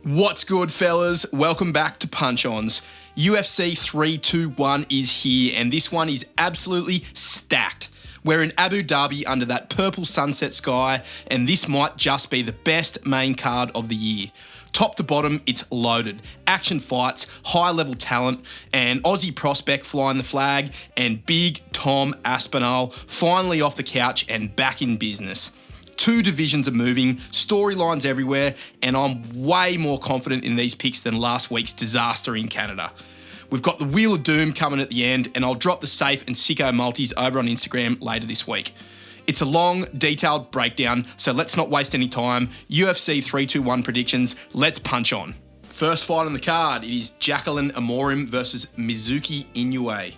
What's good, fellas? Welcome back to Punch Ons. UFC 321 is here, and this one is absolutely stacked. We're in Abu Dhabi under that purple sunset sky, and this might just be the best main card of the year. Top to bottom, it's loaded. Action fights, high-level talent, and Aussie prospect flying the flag, and big Tom Aspinall finally off the couch and back in business. Two divisions are moving, storylines everywhere, and I'm way more confident in these picks than last week's disaster in Canada. We've got the Wheel of Doom coming at the end, and I'll drop the safe and sicko multis over on Instagram later this week. It's a long, detailed breakdown, so let's not waste any time. UFC 321 predictions, let's punch on. First fight on the card, it is Jacqueline Amorim versus Mizuki Inoue.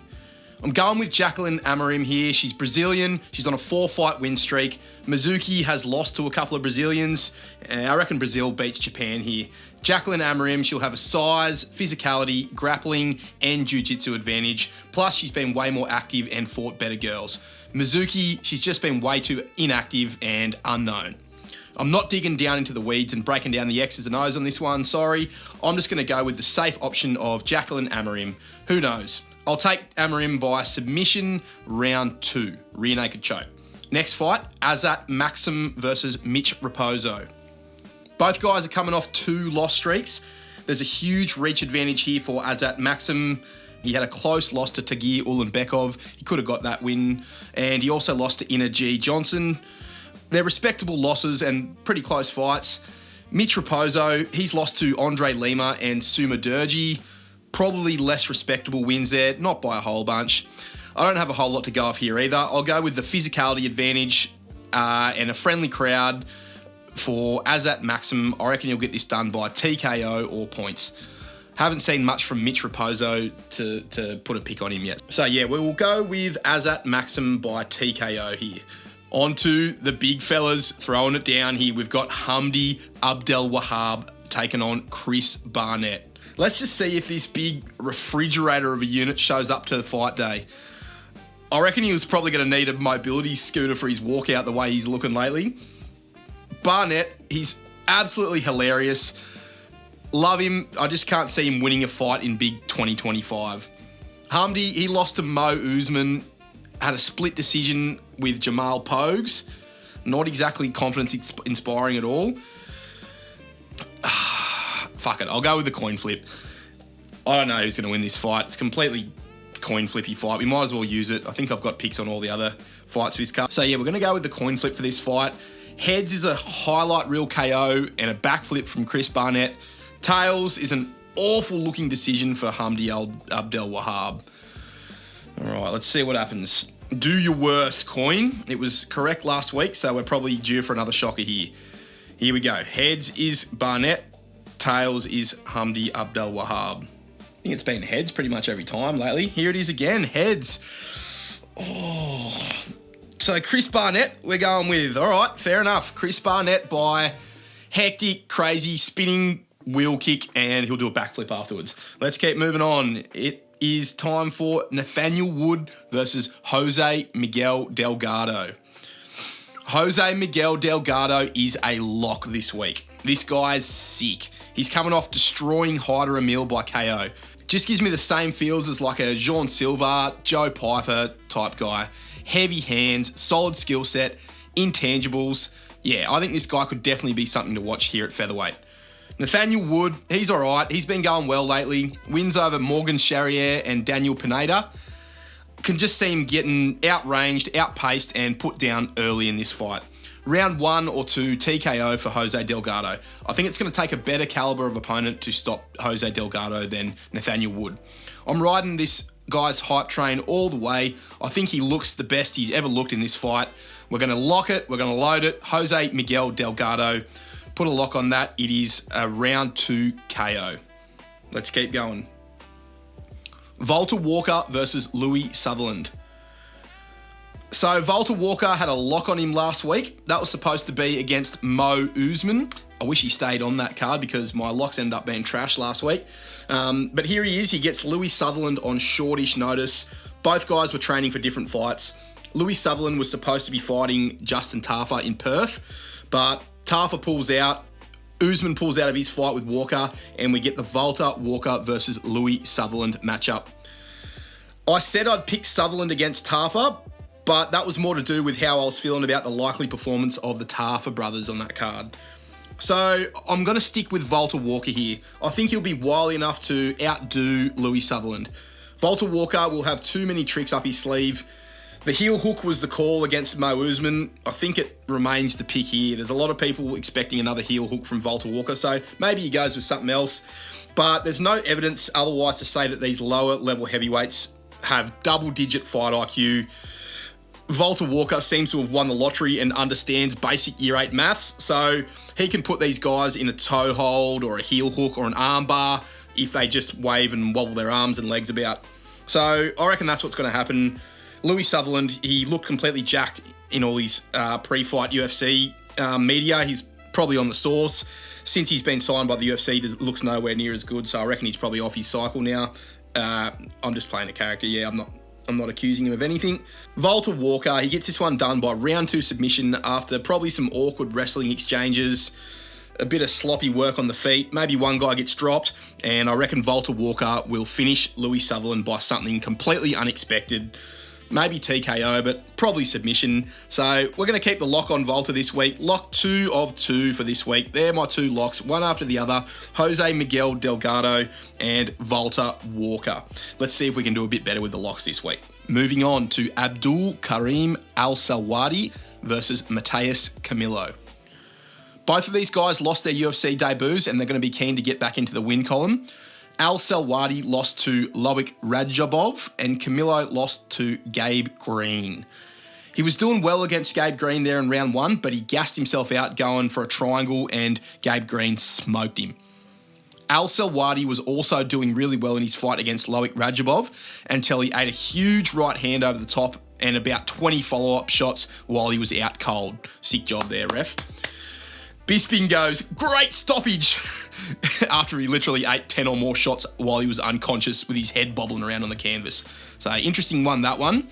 I'm going with Jacqueline Amorim here. She's Brazilian. She's on a 4-fight win streak. Mizuki has lost to a couple of Brazilians. I reckon Brazil beats Japan here. Jacqueline Amorim, she'll have a size, physicality, grappling, and jiu-jitsu advantage. Plus, she's been way more active and fought better girls. Mizuki, she's just been way too inactive and unknown. I'm not digging down into the weeds and breaking down the X's and O's on this one, sorry. I'm just going to go with the safe option of Jacqueline Amorim. Who knows? I'll take Amorim by submission round 2, rear naked choke. Next fight, Azat Maxim versus Mitch Raposo. Both guys are coming off 2 loss streaks. There's a huge reach advantage here for Azat Maxim. He had a close loss to Tagir Ulanbekov. He could have got that win. And he also lost to Inner G. Johnson. They're respectable losses and pretty close fights. Mitch Raposo, he's lost to Andre Lima and Suma Durji. Probably less respectable wins there, not by a whole bunch. I don't have a whole lot to go off here either. I'll go with the physicality advantage and a friendly crowd for Azat Maxim. I reckon he'll get this done by TKO or points. Haven't seen much from Mitch Raposo to put a pick on him yet. So yeah, we will go with Azat Maxim by TKO here. On to the big fellas, throwing it down here. We've got Hamdi Abdelwahab taking on Chris Barnett. Let's just see if this big refrigerator of a unit shows up to the fight day. I reckon he was probably going to need a mobility scooter for his walkout the way he's looking lately. Barnett, he's absolutely hilarious. Love him. I just can't see him winning a fight in big 2025. Hamdi, he lost to Mo Usman, had a split decision with Jamal Pogues. Not exactly confidence inspiring at all. Fuck it, I'll go with the coin flip. I don't know who's going to win this fight. It's completely coin flippy fight. We might as well use it. I think I've got picks on all the other fights for this card. So yeah, we're going to go with the coin flip for this fight. Heads is a highlight reel KO and a backflip from Chris Barnett. Tails is an awful looking decision for Hamdi Abdelwahab. All right, let's see what happens. Do your worst, coin. It was correct last week, so we're probably due for another shocker here. Here we go. Heads is Barnett. Tails is Hamdi Abdelwahab. I think it's been heads pretty much every time lately. Here it is again, heads. Oh. So Chris Barnett, we're going with. All right, fair enough. Chris Barnett by hectic, crazy, spinning wheel kick, and he'll do a backflip afterwards. Let's keep moving on. It is time for Nathaniel Wood versus Jose Miguel Delgado. Jose Miguel Delgado is a lock this week. This guy's sick. He's coming off destroying Hyder Emil by KO. Just gives me the same feels as like a Jean Silva, Joe Piper type guy. Heavy hands, solid skill set, intangibles. Yeah, I think this guy could definitely be something to watch here at featherweight. Nathaniel Wood, he's all right. He's been going well lately. Wins over Morgan Charrier and Daniel Pineda. Can just see him getting outranged, outpaced, and put down early in this fight. Round 1 or 2, TKO for Jose Delgado. I think it's going to take a better caliber of opponent to stop Jose Delgado than Nathaniel Wood. I'm riding this guy's hype train all the way. I think he looks the best he's ever looked in this fight. We're going to lock it. We're going to load it. Jose Miguel Delgado. Put a lock on that. It is a round 2 KO. Let's keep going. Volta Walker versus Louis Sutherland. So Volta Walker had a lock on him last week. That was supposed to be against Mo Usman. I wish he stayed on that card because my locks ended up being trash last week. But here he is. He gets Louis Sutherland on shortish notice. Both guys were training for different fights. Louis Sutherland was supposed to be fighting Justin Tafa in Perth, but Tafa pulls out. Usman pulls out of his fight with Walker, and we get the Walker versus Louis Sutherland matchup. I said I'd pick Sutherland against Tafa, but that was more to do with how I was feeling about the likely performance of the Tafa brothers on that card. So I'm going to stick with Walker here. I think he'll be wily enough to outdo Louis Sutherland. Walker will have too many tricks up his sleeve. The heel hook was the call against Mo Usman. I think it remains the pick here. There's a lot of people expecting another heel hook from Walker, so maybe he goes with something else. But there's no evidence otherwise to say that these lower level heavyweights have double-digit fight IQ. Walker seems to have won the lottery and understands basic year 8 maths, so he can put these guys in a toe hold or a heel hook or an arm bar if they just wave and wobble their arms and legs about. So I reckon that's what's going to happen. Louis Sutherland, he looked completely jacked in all his pre-fight UFC media. He's probably on the sauce. Since he's been signed by the UFC, he looks nowhere near as good, so I reckon he's probably off his cycle now. I'm just playing a character, I'm not accusing him of anything. Walker, he gets this one done by round 2 submission after probably some awkward wrestling exchanges, a bit of sloppy work on the feet. Maybe one guy gets dropped, and I reckon Walker will finish Louis Sutherland by something completely unexpected. Maybe TKO, but probably submission. So we're going to keep the lock on Volta this week. Lock 2 of 2 for this week. They're my 2 locks, one after the other. Jose Miguel Delgado and Walker. Let's see if we can do a bit better with the locks this week. Moving on to Abdul Karim Al-Sawadi versus Mateus Camilo. Both of these guys lost their UFC debuts, and they're going to be keen to get back into the win column. Al-Sawadi lost to Loic Radzhabov, and Camilo lost to Gabe Green. He was doing well against Gabe Green there in round 1, but he gassed himself out going for a triangle, and Gabe Green smoked him. Al-Sawadi was also doing really well in his fight against Loic Radzhabov until he ate a huge right hand over the top and about 20 follow-up shots while he was out cold. Sick job there, ref. Bisping goes, great stoppage, after he literally ate 10 or more shots while he was unconscious with his head bobbling around on the canvas. So interesting one, that one.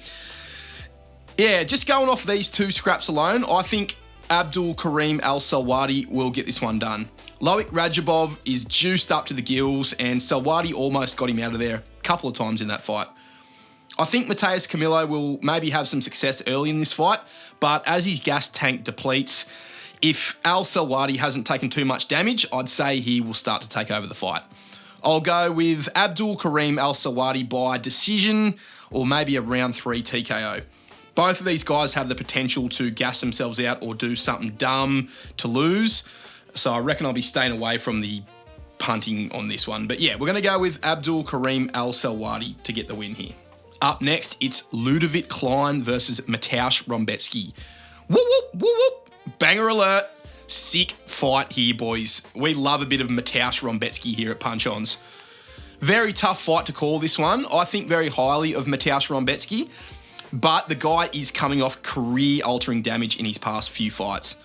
Yeah, just going off these 2 scraps alone, I think Abdul Karim Al-Sawadi will get this one done. Loic Radzhabov is juiced up to the gills, and Sawadi almost got him out of there a couple of times in that fight. I think Mateus Camilo will maybe have some success early in this fight, but as his gas tank depletes, if Al-Sawadi hasn't taken too much damage, I'd say he will start to take over the fight. I'll go with Abdul Karim Al-Sawadi by decision or maybe a round 3 TKO. Both of these guys have the potential to gas themselves out or do something dumb to lose, so I reckon I'll be staying away from the punting on this one. But yeah, we're going to go with Abdul Karim Al-Sawadi to get the win here. Up next, it's Ludovic Klein versus Mateusz Rebecki. Whoop, whoop, whoop, whoop. Banger alert. Sick fight here, boys. We love a bit of Mateusz Rebecki here at Punch Ons. Very tough fight to call this one. I think very highly of Mateusz Rebecki, but the guy is coming off career-altering damage in his past few fights.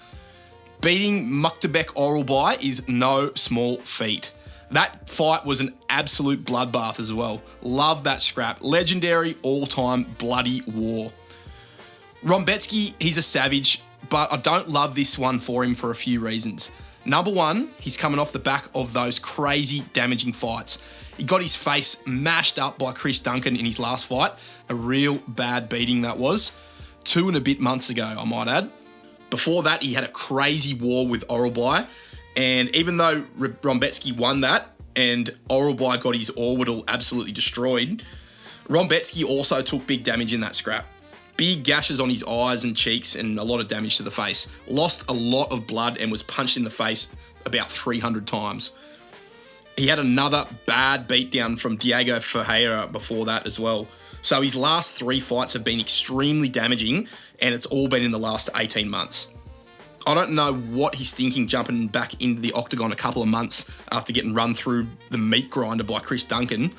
Beating Mukhtabek Oralbai is no small feat. That fight was an absolute bloodbath as well. Love that scrap. Legendary all-time bloody war. Rebecki, he's a savage, but I don't love this one for him for a few reasons. Number one, he's coming off the back of those crazy damaging fights. He got his face mashed up by Chris Duncan in his last fight. A real bad beating that was. 2 and a bit months ago, I might add. Before that, he had a crazy war with Oralbai. And even though Rebecki won that and Oralbai got his orbital absolutely destroyed, Rebecki also took big damage in that scrap. Big gashes on his eyes and cheeks and a lot of damage to the face. Lost a lot of blood and was punched in the face about 300 times. He had another bad beatdown from Diego Ferreira before that as well. So his last 3 fights have been extremely damaging, and it's all been in the last 18 months. I don't know what he's thinking jumping back into the octagon a couple of months after getting run through the meat grinder by Chris Duncan.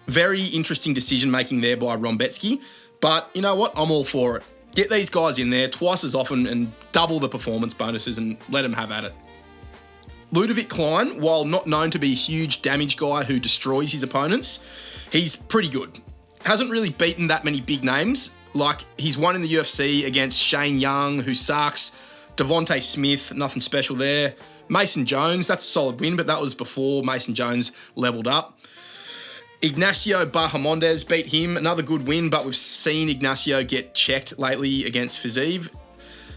Very interesting decision-making there by Rebecki. But you know what? I'm all for it. Get these guys in there twice as often and double the performance bonuses and let them have at it. Ludovic Klein, while not known to be a huge damage guy who destroys his opponents, he's pretty good. Hasn't really beaten that many big names. Like, he's won in the UFC against Shane Young, who sucks. Devontae Smith, nothing special there. Mason Jones, that's a solid win, but that was before Mason Jones leveled up. Ignacio Bahamondes beat him, another good win, but we've seen Ignacio get checked lately against Fiziev.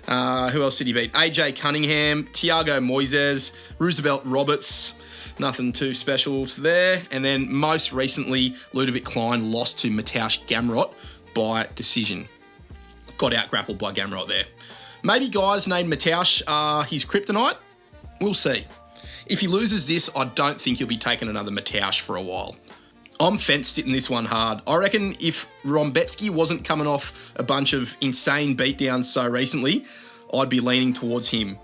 Who else did he beat? AJ Cunningham, Thiago Moises, Roosevelt Roberts. Nothing too special there. And then most recently, Ludovic Klein lost to Mateusz Gamrot by decision. Got out-grappled by Gamrot there. Maybe guys named Mateusz are his kryptonite. We'll see. If he loses this, I don't think he'll be taking another Mateusz for a while. I'm fence-sitting this one hard. I reckon if Rombetsky wasn't coming off a bunch of insane beatdowns so recently, I'd be leaning towards him.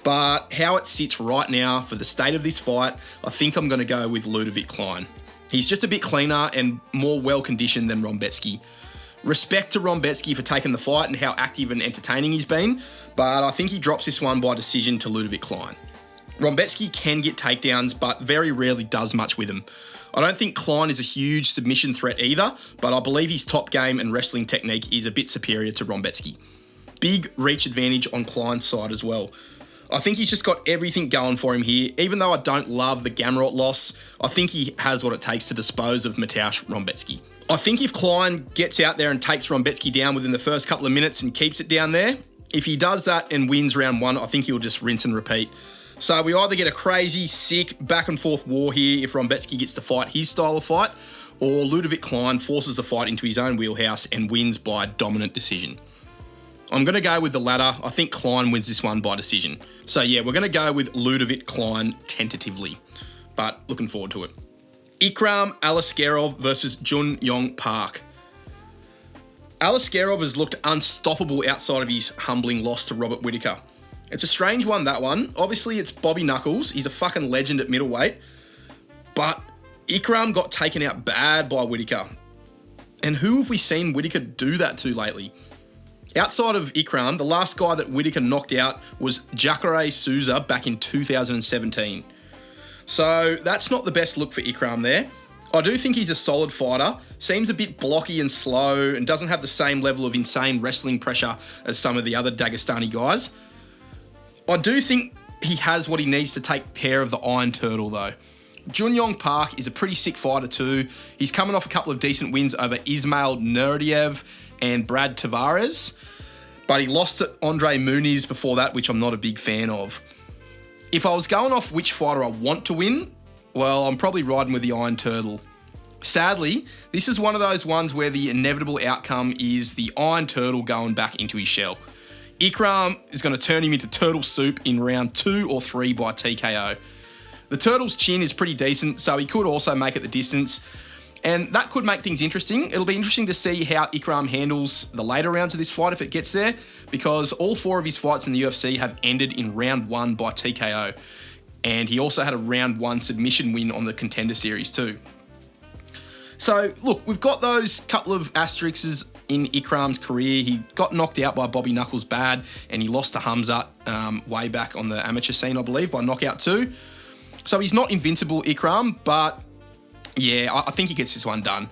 But how it sits right now for the state of this fight, I think I'm going to go with Ludovic Klein. He's just a bit cleaner and more well-conditioned than Rombetsky. Respect to Rombetsky for taking the fight and how active and entertaining he's been, but I think he drops this one by decision to Ludovic Klein. Rombetsky can get takedowns, but very rarely does much with them. I don't think Klein is a huge submission threat either, but I believe his top game and wrestling technique is a bit superior to Rombetsky. Big reach advantage on Klein's side as well. I think he's just got everything going for him here. Even though I don't love the Gamrot loss, I think he has what it takes to dispose of Mateusz Rombetsky. I think if Klein gets out there and takes Rombetsky down within the first couple of minutes and keeps it down there, if he does that and wins round one, I think he'll just rinse and repeat. So we either get a crazy, sick, back and forth war here if Rombetsky gets to fight his style of fight, or Ludovic Klein forces the fight into his own wheelhouse and wins by dominant decision. I'm going to go with the latter. I think Klein wins this one by decision. So yeah, we're going to go with Ludovic Klein tentatively, but looking forward to it. Ikram Aliskerov versus Jun Yong Park. Aliskerov has looked unstoppable outside of his humbling loss to Robert Whittaker. It's a strange one, that one. Obviously, it's Bobby Knuckles. He's a fucking legend at middleweight. But Ikram got taken out bad by Whittaker. And who have we seen Whittaker do that to lately? Outside of Ikram, the last guy that Whittaker knocked out was Jacare Souza back in 2017. So that's not the best look for Ikram there. I do think he's a solid fighter, seems a bit blocky and slow, and doesn't have the same level of insane wrestling pressure as some of the other Dagestani guys. I do think he has what he needs to take care of the Iron Turtle though. Jun Yong Park is a pretty sick fighter too. He's coming off a couple of decent wins over Ismail Nurdiev and Brad Tavares, but he lost to Andre Muniz before that, which I'm not a big fan of. If I was going off which fighter I want to win, well, I'm probably riding with the Iron Turtle. Sadly, this is one of those ones where the inevitable outcome is the Iron Turtle going back into his shell. Ikram is going to turn him into turtle soup in round 2 or 3 by TKO. The Turtle's chin is pretty decent, so he could also make it the distance, and that could make things interesting. It'll be interesting to see how Ikram handles the later rounds of this fight if it gets there, because all 4 of his fights in the UFC have ended in round 1 by TKO, and he also had a round 1 submission win on the Contender Series too. So, look, we've got those couple of asterisks in Ikram's career. He got knocked out by Bobby Knuckles bad, and he lost to Hamzat way back on the amateur scene, I believe, by knockout too. So he's not invincible, Ikram, but yeah, I think he gets this one done.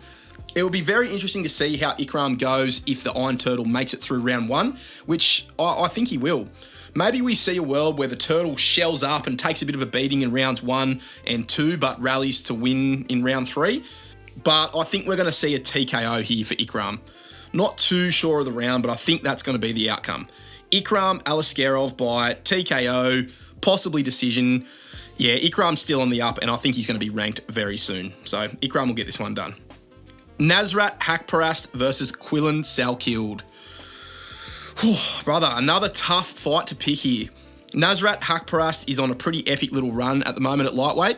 It will be very interesting to see how Ikram goes if the Iron Turtle makes it through round 1, which I think he will. Maybe we see a world where the Turtle shells up and takes a bit of a beating in rounds 1 and 2, but rallies to win in round 3. But I think we're going to see a TKO here for Ikram. Not too sure of the round, but I think that's going to be the outcome. Ikram Aliskerov by TKO, possibly decision. Yeah, Ikram's still on the up, and I think he's going to be ranked very soon. So Ikram will get this one done. Nasrat Hakparast versus Quillan Salkild. Brother, another tough fight to pick here. Nasrat Hakparast is on a pretty epic little run at the moment at lightweight.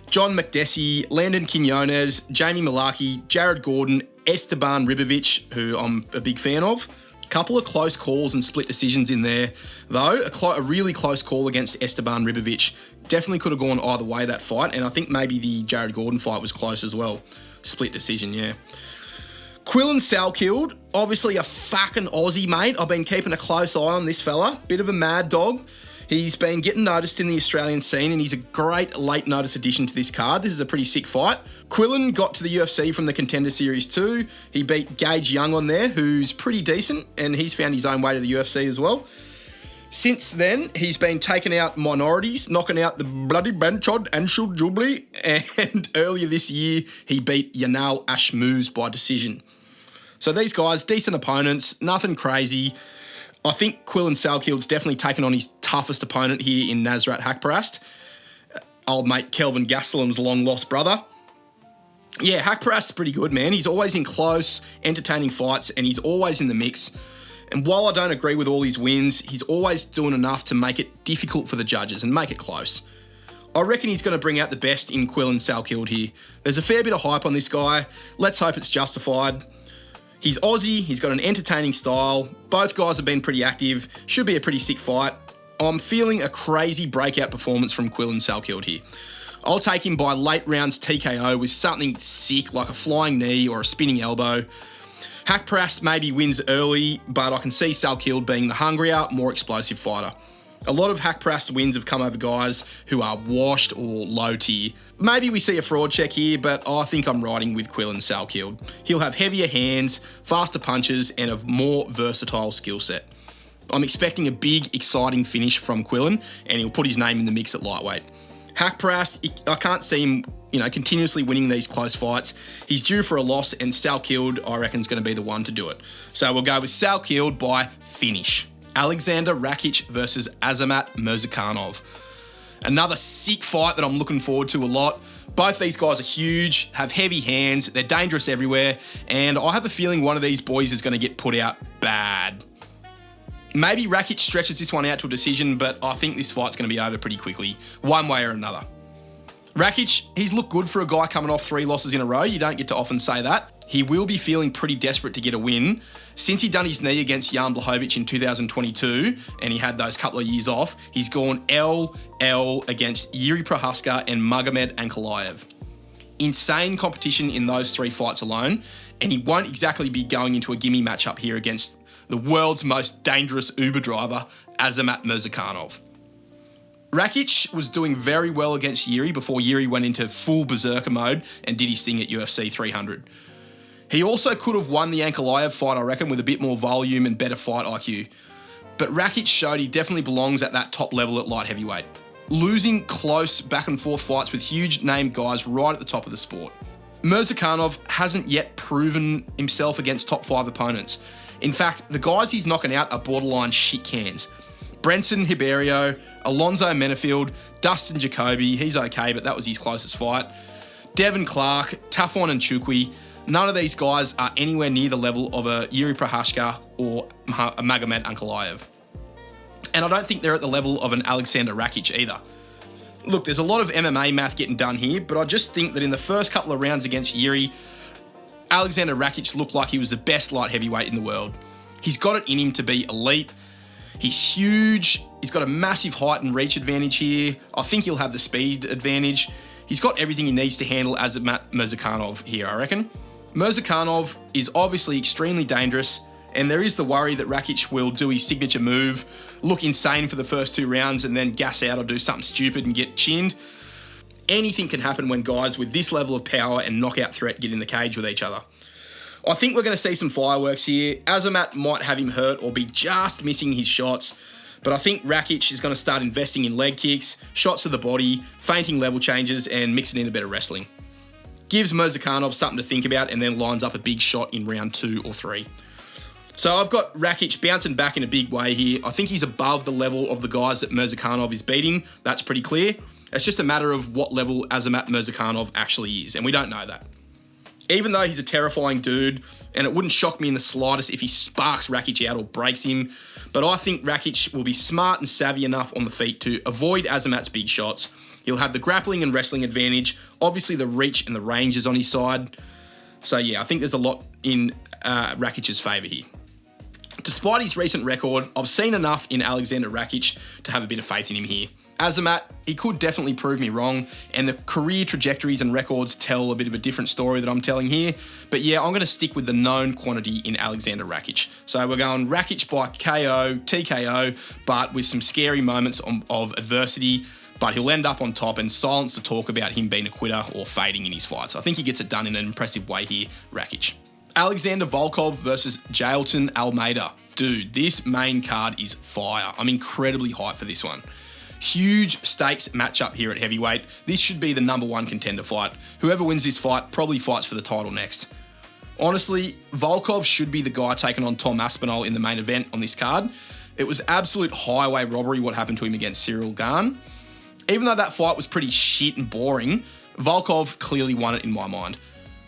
John McDessie, Landon Quinones, Jamie Malarkey, Jared Gordon, Esteban Ribovic, who I'm a big fan of. Couple of close calls and split decisions in there, though. A really close call against Esteban Ribovic. Definitely could have gone either way, that fight, and I think maybe the Jared Gordon fight was close as well. Split decision, yeah. Quillan Salkild, obviously a fucking Aussie, mate. I've been keeping a close eye on this fella. Bit of a mad dog. He's been getting noticed in the Australian scene, and he's a great late notice addition to this card. This is a pretty sick fight. Quillan got to the UFC from the Contender Series too. He beat Gage Young on there, who's pretty decent, and he's found his own way to the UFC as well. Since then, he's been taking out minorities, knocking out the bloody Benchod and Jubilee, and earlier this year, he beat Yanal Ashmouz by decision. So these guys, decent opponents, nothing crazy. I think Quillan Salkild's definitely taken on his toughest opponent here in Nasrat Haqparast, old mate Kelvin Gastelum's long-lost brother. Yeah, Haqparast's pretty good, man. He's always in close, entertaining fights, and he's always in the mix. And while I don't agree with all his wins, he's always doing enough to make it difficult for the judges and make it close. I reckon he's going to bring out the best in Quillan Salkild here. There's a fair bit of hype on this guy. Let's hope it's justified. He's Aussie, he's got an entertaining style. Both guys have been pretty active. Should be a pretty sick fight. I'm feeling a crazy breakout performance from Quillan Salkild here. I'll take him by late rounds TKO with something sick like a flying knee or a spinning elbow. Haqparast maybe wins early, but I can see Salkild being the hungrier, more explosive fighter. A lot of Haqparast wins have come over guys who are washed or low tier. Maybe we see a fraud check here, but I think I'm riding with Quillan Salkild. He'll have heavier hands, faster punches, and a more versatile skill set. I'm expecting a big, exciting finish from Quillan, and he'll put his name in the mix at lightweight. Haqparast, I can't see him, continuously winning these close fights. He's due for a loss, and Salkild, I reckon, is going to be the one to do it. So we'll go with Salkild by finish. Alexander Rakic versus Azamat Murzakanov. Another sick fight that I'm looking forward to a lot. Both these guys are huge, have heavy hands, they're dangerous everywhere, and I have a feeling one of these boys is going to get put out bad. Maybe Rakic stretches this one out to a decision, but I think this fight's going to be over pretty quickly, one way or another. Rakic, he's looked good for a guy coming off 3 losses in a row. You don't get to often say that. He will be feeling pretty desperate to get a win. Since he done his knee against Jan Blachowicz in 2022, and he had those couple of years off, he's gone L against Yuri Prohaska and Magomed Ankalaev. Insane competition in those 3 fights alone, and he won't exactly be going into a gimme matchup here against the world's most dangerous Uber driver, Azamat Murzakanov. Rakic was doing very well against Yuri before Yuri went into full berserker mode and did his thing at UFC 300. He also could have won the Ankalaev fight, I reckon, with a bit more volume and better fight IQ. But Rakic showed he definitely belongs at that top level at light heavyweight, losing close back and forth fights with huge name guys right at the top of the sport. Murzakanov hasn't yet proven himself against top 5 opponents. In fact, the guys he's knocking out are borderline shit cans. Brenson Hiberio, Alonzo Menefield, Dustin Jacoby, he's okay, but that was his closest fight. Devin Clark, Tafon and Chukwi, none of these guys are anywhere near the level of a Yuri Prohaska or a Magomed Ankalaev. And I don't think they're at the level of an Alexander Rakic either. Look, there's a lot of MMA math getting done here, but I just think that in the first couple of rounds against Yuri, Alexander Rakic looked like he was the best light heavyweight in the world. He's got it in him to be elite. He's huge. He's got a massive height and reach advantage here. I think he'll have the speed advantage. He's got everything he needs to handle Azamat Murzakanov here, I reckon. Murzakanov is obviously extremely dangerous, and there is the worry that Rakic will do his signature move, look insane for the first 2 rounds, and then gas out or do something stupid and get chinned. Anything can happen when guys with this level of power and knockout threat get in the cage with each other. I think we're going to see some fireworks here. Azamat might have him hurt or be just missing his shots, but I think Rakic is going to start investing in leg kicks, shots to the body, feinting level changes, and mixing in a bit of wrestling. Gives Murzakanov something to think about and then lines up a big shot in round 2 or 3. So I've got Rakic bouncing back in a big way here. I think he's above the level of the guys that Murzakanov is beating. That's pretty clear. It's just a matter of what level Azamat Murzakanov actually is, and we don't know that. Even though he's a terrifying dude, and it wouldn't shock me in the slightest if he sparks Rakic out or breaks him, but I think Rakic will be smart and savvy enough on the feet to avoid Azamat's big shots. He'll have the grappling and wrestling advantage. Obviously, the reach and the range is on his side. So yeah, I think there's a lot in Rakic's favour here. Despite his recent record, I've seen enough in Alexander Rakic to have a bit of faith in him here. Azamat, he could definitely prove me wrong, and the career trajectories and records tell a bit of a different story that I'm telling here. But yeah, I'm going to stick with the known quantity in Alexander Rakic. So we're going Rakic by KO, TKO, but with some scary moments of adversity. But he'll end up on top and silence the talk about him being a quitter or fading in his fights. I think he gets it done in an impressive way here, Rakic. Alexander Volkov versus Jailton Almeida. Dude, this main card is fire. I'm incredibly hyped for this one. Huge stakes matchup here at heavyweight. This should be the number one contender fight. Whoever wins this fight probably fights for the title next. Honestly, Volkov should be the guy taking on Tom Aspinall in the main event on this card. It was absolute highway robbery what happened to him against Cyril Gane. Even though that fight was pretty shit and boring, Volkov clearly won it in my mind.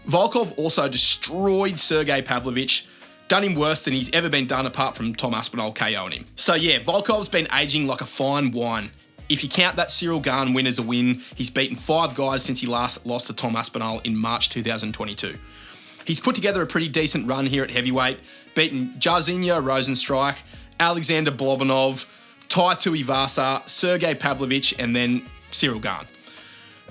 Volkov also destroyed Sergey Pavlovich, done him worse than he's ever been done apart from Tom Aspinall KOing him. So yeah, Volkov's been aging like a fine wine. If you count that Cyril Gane win as a win, he's beaten 5 guys since he last lost to Tom Aspinall in March 2022. He's put together a pretty decent run here at heavyweight, beaten Jairzinho Rozenstruik, Alexander Blobinov, Tai Tuivasa, Sergey Pavlovich, and then Cyril Gane.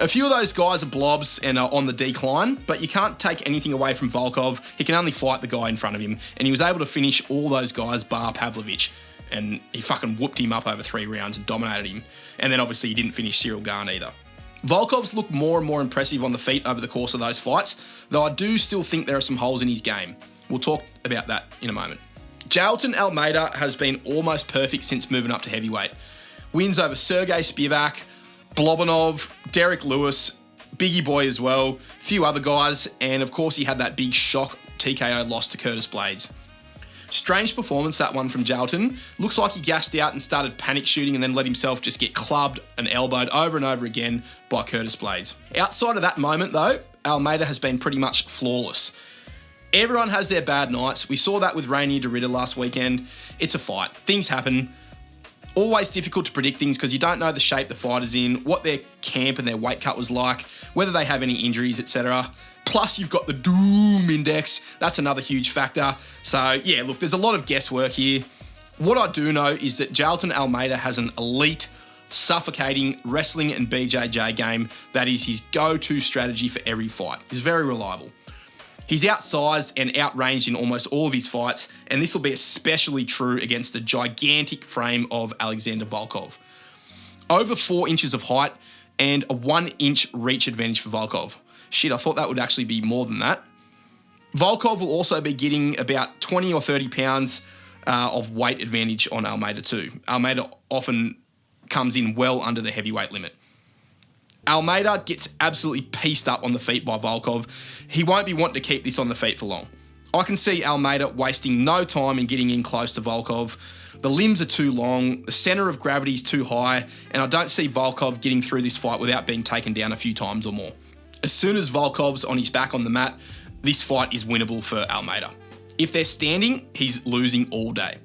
A few of those guys are blobs and are on the decline, but you can't take anything away from Volkov. He can only fight the guy in front of him, and he was able to finish all those guys bar Pavlovich, and he fucking whooped him up over 3 rounds and dominated him. And then obviously he didn't finish Cyril Gane either. Volkov's looked more and more impressive on the feet over the course of those fights, though I do still think there are some holes in his game. We'll talk about that in a moment. Jailton Almeida has been almost perfect since moving up to heavyweight. Wins over Sergey Spivak, Blobinov, Derek Lewis, Biggie Boy as well, a few other guys, and of course he had that big shock TKO loss to Curtis Blades. Strange performance, that one from Jailton. Looks like he gassed out and started panic shooting and then let himself just get clubbed and elbowed over and over again by Curtis Blades. Outside of that moment though, Almeida has been pretty much flawless. Everyone has their bad nights. We saw that with Rainier DeRitter last weekend. It's a fight. Things happen. Always difficult to predict things because you don't know the shape the fighter's in, what their camp and their weight cut was like, whether they have any injuries, etc. Plus, you've got the Doom Index. That's another huge factor. So, yeah, look, there's a lot of guesswork here. What I do know is that Jailton Almeida has an elite, suffocating wrestling and BJJ game that is his go-to strategy for every fight. He's very reliable. He's outsized and outranged in almost all of his fights, and this will be especially true against the gigantic frame of Alexander Volkov. Over 4 inches of height and a 1-inch reach advantage for Volkov. Shit, I thought that would actually be more than that. Volkov will also be getting about 20 or 30 pounds of weight advantage on Almeida too. Almeida often comes in well under the heavyweight limit. Almeida gets absolutely pieced up on the feet by Volkov. He won't be wanting to keep this on the feet for long. I can see Almeida wasting no time in getting in close to Volkov. The limbs are too long, the centre of gravity is too high, and I don't see Volkov getting through this fight without being taken down a few times or more. As soon as Volkov's on his back on the mat, this fight is winnable for Almeida. If they're standing, he's losing all day.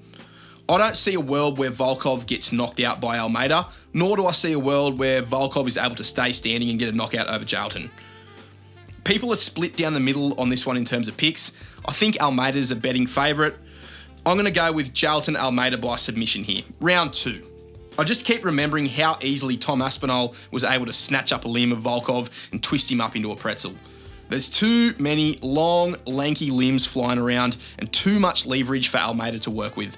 I don't see a world where Volkov gets knocked out by Almeida, nor do I see a world where Volkov is able to stay standing and get a knockout over Jailton. People are split down the middle on this one in terms of picks. I think Almeida's a betting favourite. I'm going to go with Jailton Almeida by submission here. Round 2. I just keep remembering how easily Tom Aspinall was able to snatch up a limb of Volkov and twist him up into a pretzel. There's too many long, lanky limbs flying around and too much leverage for Almeida to work with.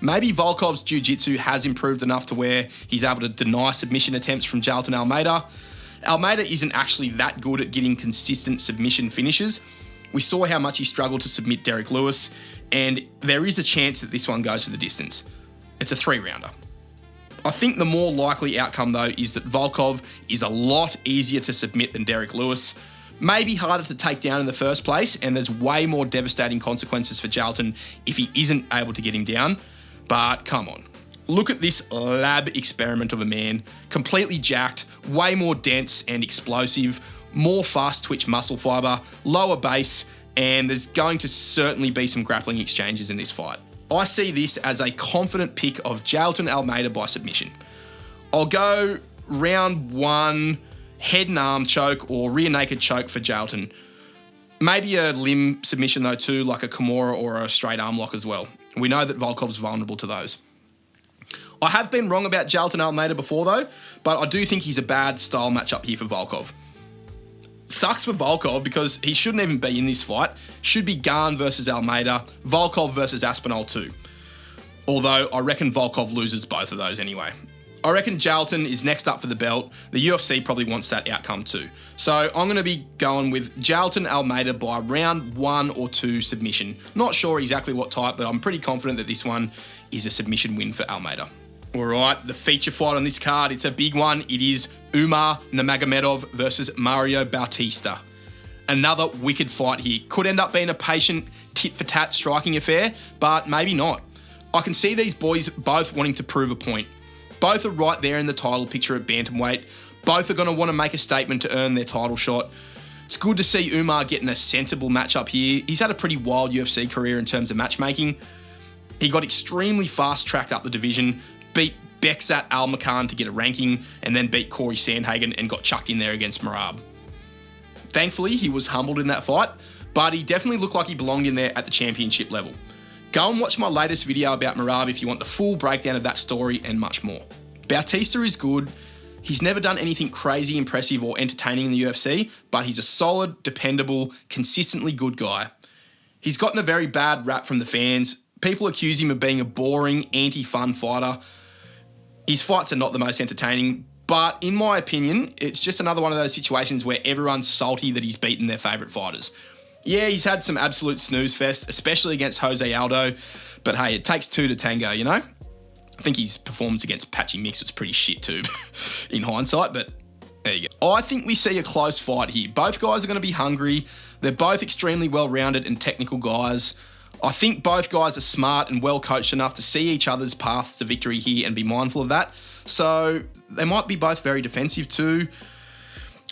Maybe Volkov's jiu-jitsu has improved enough to where he's able to deny submission attempts from Jailton Almeida. Almeida isn't actually that good at getting consistent submission finishes. We saw how much he struggled to submit Derek Lewis, and there is a chance that this one goes to the distance. It's a 3-rounder. I think the more likely outcome, though, is that Volkov is a lot easier to submit than Derek Lewis. Maybe harder to take down in the first place, and there's way more devastating consequences for Jailton if he isn't able to get him down. But come on, look at this lab experiment of a man, completely jacked, way more dense and explosive, more fast twitch muscle fibre, lower base, and there's going to certainly be some grappling exchanges in this fight. I see this as a confident pick of Jailton Almeida by submission. I'll go round 1, head and arm choke or rear naked choke for Jailton. Maybe a limb submission though too, like a Kimura or a straight arm lock as well. We know that Volkov's vulnerable to those. I have been wrong about Jailton Almeida before though, but I do think he's a bad style matchup here for Volkov. Sucks for Volkov because he shouldn't even be in this fight. Should be Gane versus Almeida, Volkov versus Aspinall too. Although I reckon Volkov loses both of those anyway. I reckon Jarlton is next up for the belt. The UFC probably wants that outcome too. So I'm going to be going with Jarlton Almeida by round 1 or 2 submission. Not sure exactly what type, but I'm pretty confident that this one is a submission win for Almeida. All right, the feature fight on this card, it's a big one. It is Umar Nurmagomedov versus Mario Bautista. Another wicked fight here. Could end up being a patient tit-for-tat striking affair, but maybe not. I can see these boys both wanting to prove a point. Both are right there in the title picture at bantamweight. Both are going to want to make a statement to earn their title shot. It's good to see Umar getting a sensible matchup here. He's had a pretty wild UFC career in terms of matchmaking. He got extremely fast-tracked up the division, beat Bekzat Almakhan to get a ranking, and then beat Corey Sandhagen and got chucked in there against Merab. Thankfully, he was humbled in that fight, but he definitely looked like he belonged in there at the championship level. Go and watch my latest video about Merab if you want the full breakdown of that story and much more. Bautista is good. He's never done anything crazy, impressive or entertaining in the UFC, but he's a solid, dependable, consistently good guy. He's gotten a very bad rap from the fans. People accuse him of being a boring, anti-fun fighter. His fights are not the most entertaining, but in my opinion, it's just another one of those situations where everyone's salty that he's beaten their favourite fighters. Yeah, he's had some absolute snooze fest, especially against Jose Aldo, but hey, it takes two to tango, you know? I think his performance against Patchy Mix was pretty shit too, in hindsight, but there you go. I think we see a close fight here. Both guys are going to be hungry. They're both extremely well-rounded and technical guys. I think both guys are smart and well-coached enough to see each other's paths to victory here and be mindful of that. So they might be both very defensive too.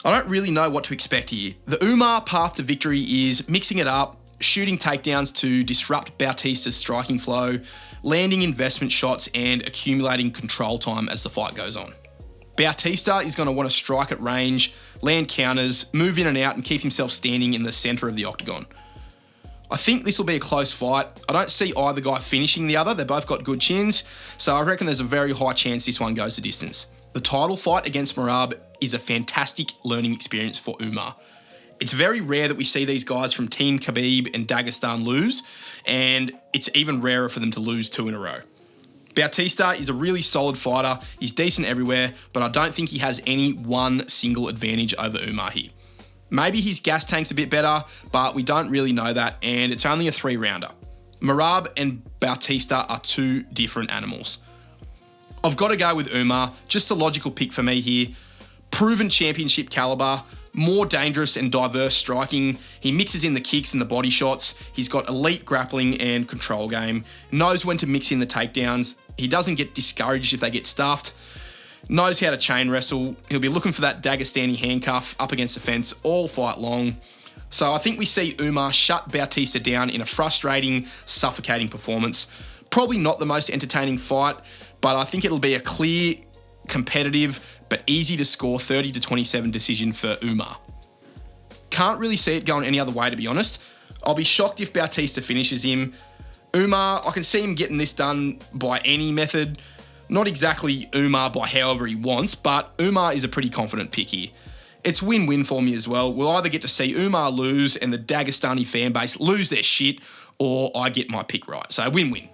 I don't really know what to expect here. The Umar path to victory is mixing it up, shooting takedowns to disrupt Bautista's striking flow, landing investment shots, and accumulating control time as the fight goes on. Bautista is going to want to strike at range, land counters, move in and out, and keep himself standing in the centre of the octagon. I think this will be a close fight. I don't see either guy finishing the other. They both got good chins, so I reckon there's a very high chance this one goes the distance. The title fight against Merab is a fantastic learning experience for Umar. It's very rare that we see these guys from Team Khabib and Dagestan lose, and it's even rarer for them to lose 2 in a row. Bautista is a really solid fighter. He's decent everywhere, but I don't think he has any one single advantage over Umar here. Maybe his gas tank's a bit better, but we don't really know that, and it's only a 3-rounder. Merab and Bautista are 2 different animals. I've got to go with Umar, just a logical pick for me here. Proven championship caliber, more dangerous and diverse striking. He mixes in the kicks and the body shots. He's got elite grappling and control game. Knows when to mix in the takedowns. He doesn't get discouraged if they get stuffed. Knows how to chain wrestle. He'll be looking for that Dagestani handcuff up against the fence all fight long. So I think we see Umar shut Bautista down in a frustrating, suffocating performance. Probably not the most entertaining fight, but I think it'll be a clear, competitive, but easy to score 30-27 decision for Umar. Can't really see it going any other way, to be honest. I'll be shocked if Bautista finishes him. Umar, I can see him getting this done by any method. Not exactly Umar by however he wants, but Umar is a pretty confident pick here. It's win-win for me as well. We'll either get to see Umar lose and the Dagestani fan base lose their shit, or I get my pick right. So win-win.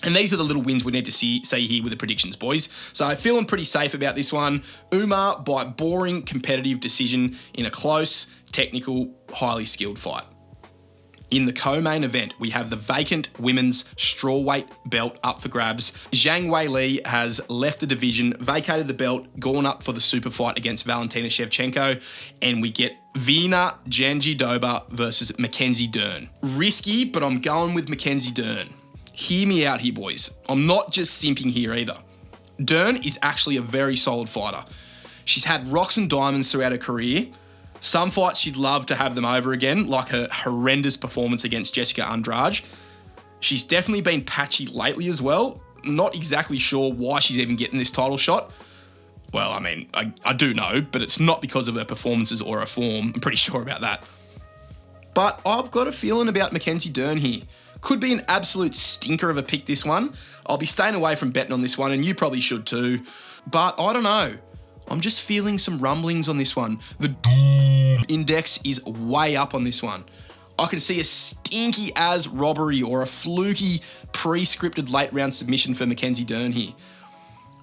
And these are the little wins we need to see here with the predictions, boys. So feeling pretty safe about this one. Umar by boring, competitive decision in a close, technical, highly skilled fight. In the co-main event, we have the vacant women's strawweight belt up for grabs. Zhang Weili has left the division, vacated the belt, gone up for the super fight against Valentina Shevchenko, and we get Virna Jandiroba versus Mackenzie Dern. Risky, but I'm going with Mackenzie Dern. Hear me out here, boys. I'm not just simping here either. Dern is actually a very solid fighter. She's had rocks and diamonds throughout her career. Some fights she'd love to have them over again, like her horrendous performance against Jessica Andrade. She's definitely been patchy lately as well. Not exactly sure why she's even getting this title shot. Well, I mean, I do know, but it's not because of her performances or her form. I'm pretty sure about that. But I've got a feeling about Mackenzie Dern here. Could be an absolute stinker of a pick, this one. I'll be staying away from betting on this one, and you probably should too. But I don't know. I'm just feeling some rumblings on this one. The index is way up on this one. I can see a stinky as robbery or a fluky pre-scripted late round submission for Mackenzie Dern here.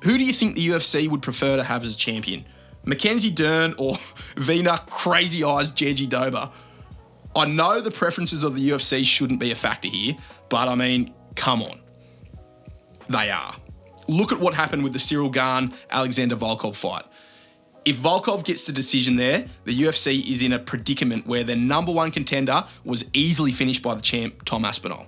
Who do you think the UFC would prefer to have as champion? Mackenzie Dern or Vina Crazy Eyes Jandiroba? I know the preferences of the UFC shouldn't be a factor here, but I mean, come on. They are. Look at what happened with the Cyril Gane Alexander Volkov fight. If Volkov gets the decision there, the UFC is in a predicament where their number one contender was easily finished by the champ, Tom Aspinall.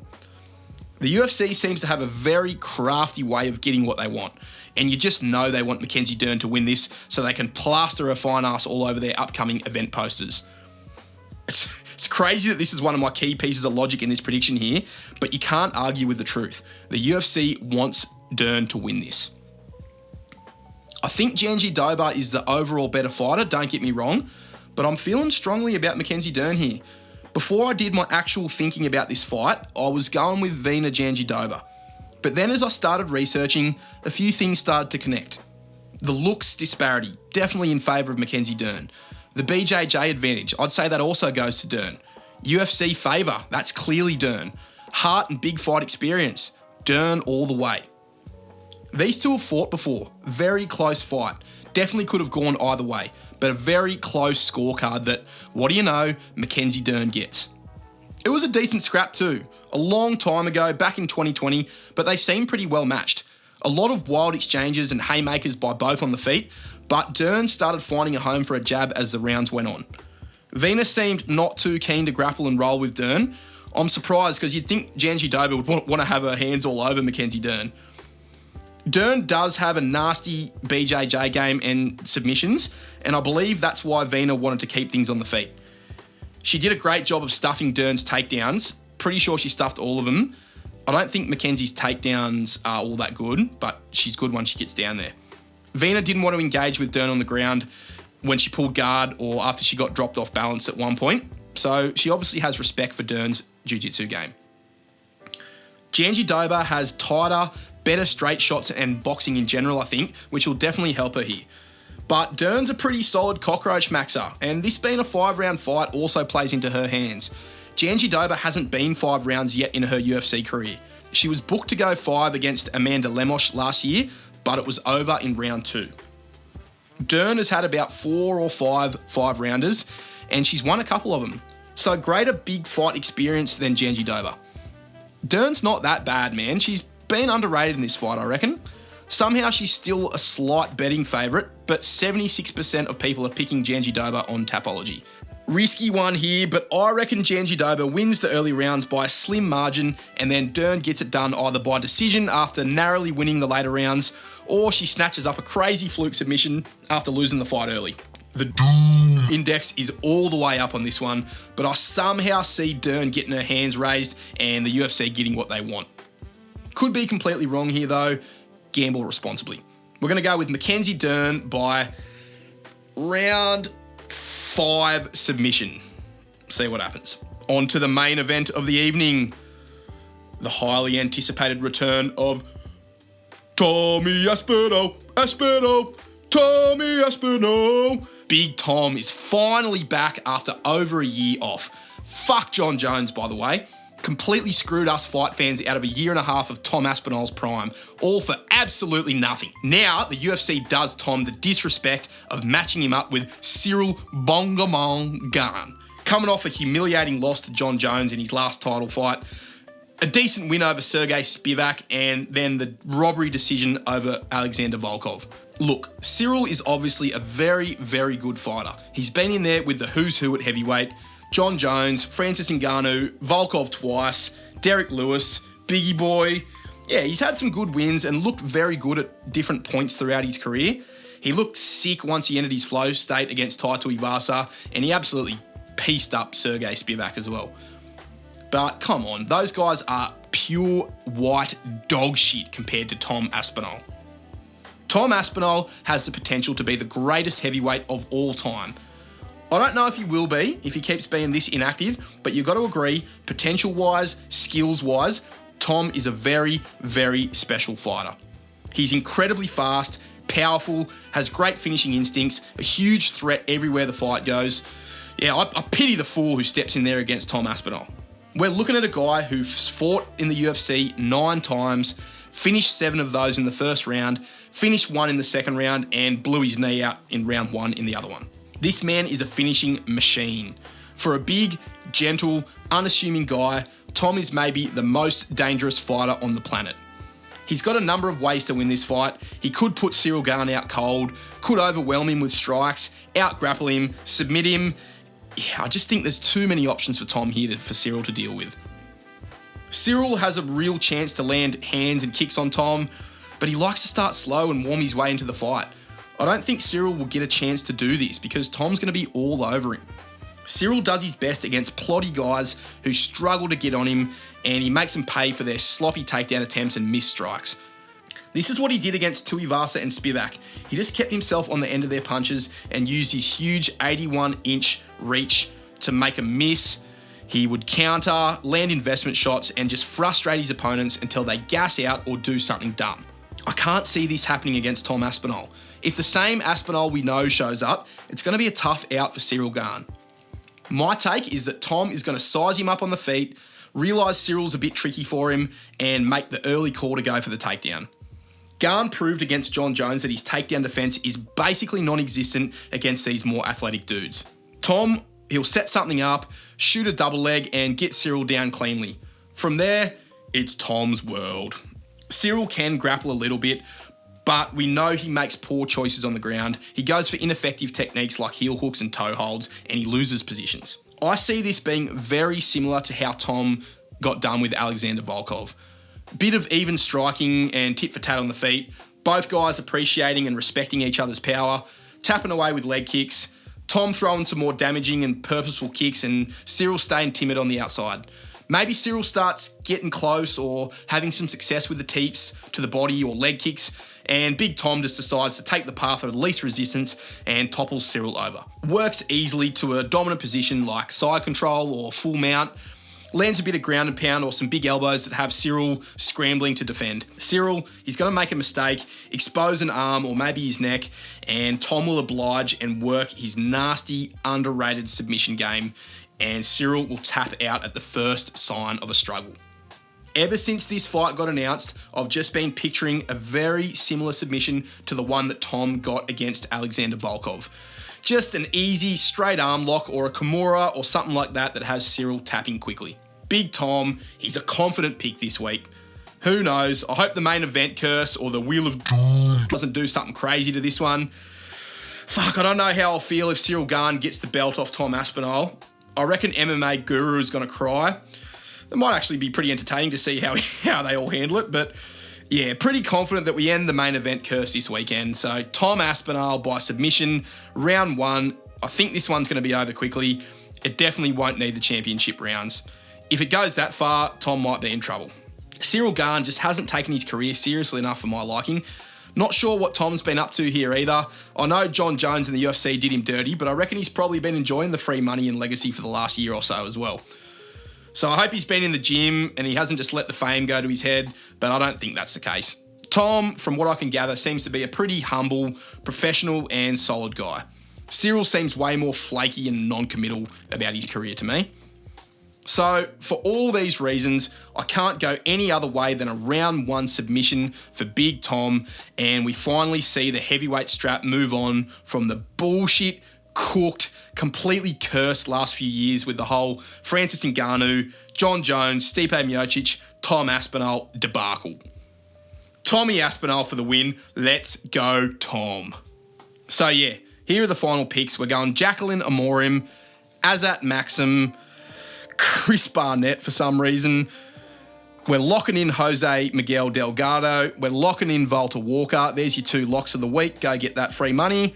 The UFC seems to have a very crafty way of getting what they want, and you just know they want Mackenzie Dern to win this so they can plaster her fine ass all over their upcoming event posters. It's crazy that this is one of my key pieces of logic in this prediction here, but you can't argue with the truth. The UFC wants Dern to win this. I think Jandiroba is the overall better fighter, don't get me wrong, but I'm feeling strongly about Mackenzie Dern here. Before I did my actual thinking about this fight, I was going with Vina Jandiroba. But then as I started researching, a few things started to connect. The looks disparity, definitely in favour of Mackenzie Dern. The BJJ advantage, I'd say that also goes to Dern. UFC favour, that's clearly Dern. Heart and big fight experience, Dern all the way. These two have fought before, very close fight. Definitely could have gone either way, but a very close scorecard that, what do you know, Mackenzie Dern gets. It was a decent scrap too, a long time ago, back in 2020, but they seemed pretty well matched. A lot of wild exchanges and haymakers by both on the feet, but Dern started finding a home for a jab as the rounds went on. Vina seemed not too keen to grapple and roll with Dern. I'm surprised because you'd think Jandiroba would want to have her hands all over Mackenzie Dern. Dern does have a nasty BJJ game and submissions, and I believe that's why Vina wanted to keep things on the feet. She did a great job of stuffing Dern's takedowns. Pretty sure she stuffed all of them. I don't think Mackenzie's takedowns are all that good, but she's good once she gets down there. Vina didn't want to engage with Dern on the ground when she pulled guard or after she got dropped off balance at one point, so she obviously has respect for Dern's jiu-jitsu game. Jandiroba has tighter, better straight shots and boxing in general, I think, which will definitely help her here. But Dern's a pretty solid cockroach maxer, and this being a 5-round fight also plays into her hands. Jandiroba hasn't been 5 rounds yet in her UFC career. She was booked to go 5 against Amanda Lemos last year, but it was over in round 2. Dern has had about 4 or 5 5-rounders, and she's won a couple of them. So greater big fight experience than Jandiroba. Dern's not that bad, man. She's been underrated in this fight, I reckon. Somehow she's still a slight betting favourite, but 76% of people are picking Jandiroba on Tapology. Risky one here, but I reckon Jandiroba wins the early rounds by a slim margin, and then Dern gets it done either by decision after narrowly winning the later rounds, or she snatches up a crazy fluke submission after losing the fight early. The Doom index is all the way up on this one, but I somehow see Dern getting her hands raised and the UFC getting what they want. Could be completely wrong here though. Gamble responsibly. We're going to go with Mackenzie Dern by round 5 submission. See what happens. On to the main event of the evening. The highly anticipated return of Tommy Aspinall. Tommy Aspinall. Big Tom is finally back after over a year off. Fuck John Jones, by the way. Completely screwed us fight fans out of a year and a half of Tom Aspinall's prime, all for absolutely nothing. Now, the UFC does Tom the disrespect of matching him up with Cyril Bongamong Gane. Coming off a humiliating loss to John Jones in his last title fight, a decent win over Sergey Spivak, and then the robbery decision over Alexander Volkov. Look, Cyril is obviously a very, very good fighter. He's been in there with the who's who at heavyweight. John Jones, Francis Ngannou, Volkov twice, Derek Lewis, Biggie Boy. Yeah, he's had some good wins and looked very good at different points throughout his career. He looked sick once he entered his flow state against Taito Ivasa, and he absolutely pieced up Sergey Spivak as well. But come on, those guys are pure white dog shit compared to Tom Aspinall. Tom Aspinall has the potential to be the greatest heavyweight of all time. I don't know if he will be, if he keeps being this inactive, but you've got to agree, potential-wise, skills-wise, Tom is a very, very special fighter. He's incredibly fast, powerful, has great finishing instincts, a huge threat everywhere the fight goes. Yeah, I pity the fool who steps in there against Tom Aspinall. We're looking at a guy who's fought in the UFC 9 times, finished 7 of those in the first round, finished one in the second round, and blew his knee out in round 1 in the other one. This man is a finishing machine. For a big, gentle, unassuming guy, Tom is maybe the most dangerous fighter on the planet. He's got a number of ways to win this fight. He could put Ciryl Gane out cold, could overwhelm him with strikes, out-grapple him, submit him. Yeah, I just think there's too many options for Tom here for Ciryl to deal with. Ciryl has a real chance to land hands and kicks on Tom, but he likes to start slow and warm his way into the fight. I don't think Ciryl will get a chance to do this because Tom's going to be all over him. Ciryl does his best against ploddy guys who struggle to get on him, and he makes them pay for their sloppy takedown attempts and missed strikes. This is what he did against Tuivasa and Spivak. He just kept himself on the end of their punches and used his huge 81-inch reach to make a miss. He would counter, land investment shots, and just frustrate his opponents until they gas out or do something dumb. I can't see this happening against Tom Aspinall. If the same Aspinall we know shows up, it's going to be a tough out for Ciryl Gane. My take is that Tom is going to size him up on the feet, realise Cyryl's a bit tricky for him, and make the early call to go for the takedown. Gane proved against Jon Jones that his takedown defence is basically non-existent against these more athletic dudes. Tom, he'll set something up, shoot a double leg, and get Ciryl down cleanly. From there, it's Tom's world. Ciryl can grapple a little bit, but we know he makes poor choices on the ground. He goes for ineffective techniques like heel hooks and toe holds, and he loses positions. I see this being very similar to how Tom got done with Alexander Volkov. Bit of even striking and tit for tat on the feet. Both guys appreciating and respecting each other's power, tapping away with leg kicks. Tom throwing some more damaging and purposeful kicks, and Ciryl staying timid on the outside. Maybe Ciryl starts getting close or having some success with the teeps to the body or leg kicks, and Big Tom just decides to take the path of least resistance and topples Ciryl over. Works easily to a dominant position like side control or full mount, lands a bit of ground and pound or some big elbows that have Ciryl scrambling to defend. Ciryl, he's going to make a mistake, expose an arm or maybe his neck, and Tom will oblige and work his nasty, underrated submission game, and Ciryl will tap out at the first sign of a struggle. Ever since this fight got announced, I've just been picturing a very similar submission to the one that Tom got against Alexander Volkov. Just an easy, straight arm lock or a Kimura or something like that that has Ciryl tapping quickly. Big Tom, he's a confident pick this week. Who knows? I hope the main event curse or the Wheel of Doom doesn't do something crazy to this one. Fuck, I don't know how I'll feel if Ciryl Gane gets the belt off Tom Aspinall. I reckon MMA Guru is going to cry. It might actually be pretty entertaining to see how they all handle it, but yeah, pretty confident that we end the main event curse this weekend. So Tom Aspinall by submission, round 1. I think this one's going to be over quickly. It definitely won't need the championship rounds. If it goes that far, Tom might be in trouble. Ciryl Gane just hasn't taken his career seriously enough for my liking. Not sure what Tom's been up to here either. I know Jon Jones in the UFC did him dirty, but I reckon he's probably been enjoying the free money and legacy for the last year or so as well. So I hope he's been in the gym and he hasn't just let the fame go to his head, but I don't think that's the case. Tom, from what I can gather, seems to be a pretty humble, professional and solid guy. Ciryl seems way more flaky and non-committal about his career to me. So, for all these reasons, I can't go any other way than a round 1 submission for Big Tom, and we finally see the heavyweight strap move on from the bullshit, cooked, completely cursed last few years with the whole Francis Ngannou, Jon Jones, Stipe Miocic, Tom Aspinall debacle. Tommy Aspinall for the win. Let's go, Tom. So yeah, here are the final picks. We're going Jacqueline Amorim, Azat Maxim, Chris Barnett for some reason. We're locking in Jose Miguel Delgado. We're locking in Volta Walker. There's your 2 locks of the week. Go get that free money.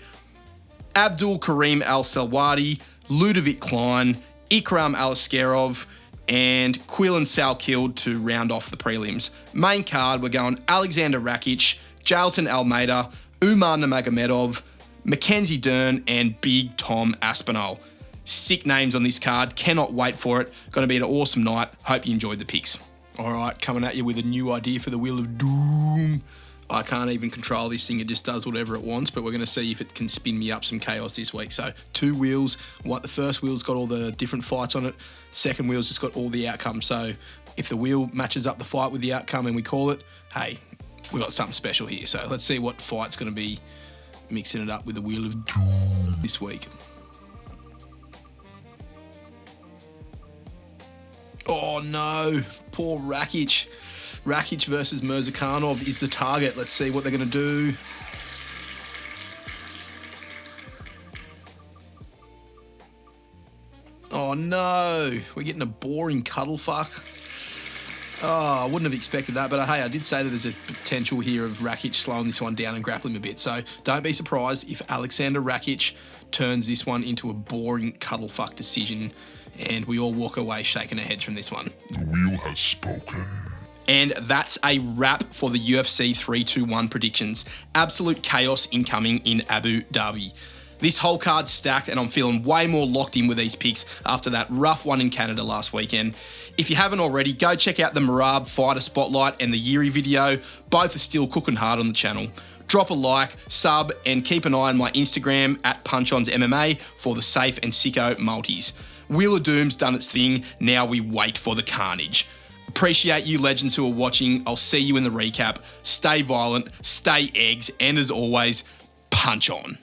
Abdul Karim Al-Selwadi, Ludovic Klein, Ikram Alaskarov, and Quillan Salkild to round off the prelims. Main card, we're going Alexander Rakic, Jailton Almeida, Umar Nurmagomedov, Mackenzie Dern, and Big Tom Aspinall. Sick names on this card. Cannot wait for it. Going to be an awesome night. Hope you enjoyed the picks. All right, coming at you with a new idea for the Wheel of Doom. I can't even control this thing. It just does whatever it wants, but we're going to see if it can spin me up some chaos this week. So 2 wheels. The first wheel's got all the different fights on it. Second wheel's just got all the outcomes. So if the wheel matches up the fight with the outcome and we call it, hey, we got something special here. So let's see what fight's going to be mixing it up with the Wheel of Doom this week. Oh no, poor Rakic. Rakic versus Mirzakhanov is the target. Let's see what they're going to do. Oh no, we're getting a boring cuddle fuck. Oh, I wouldn't have expected that, but hey, I did say that there's a potential here of Rakic slowing this one down and grappling him a bit. So don't be surprised if Alexander Rakic turns this one into a boring cuddle fuck decision and we all walk away shaking our heads from this one. The wheel has spoken. And that's a wrap for the UFC 321 predictions. Absolute chaos incoming in Abu Dhabi. This whole card's stacked and I'm feeling way more locked in with these picks after that rough one in Canada last weekend. If you haven't already, go check out the Marab Fighter Spotlight and the Yuri video. Both are still cooking hard on the channel. Drop a like, sub, and keep an eye on my Instagram at Punch Ons MMA for the safe and sicko multis. Wheel of Doom's done its thing, now we wait for the carnage. Appreciate you legends who are watching. I'll see you in the recap. Stay violent, stay eggs, and as always, punch on.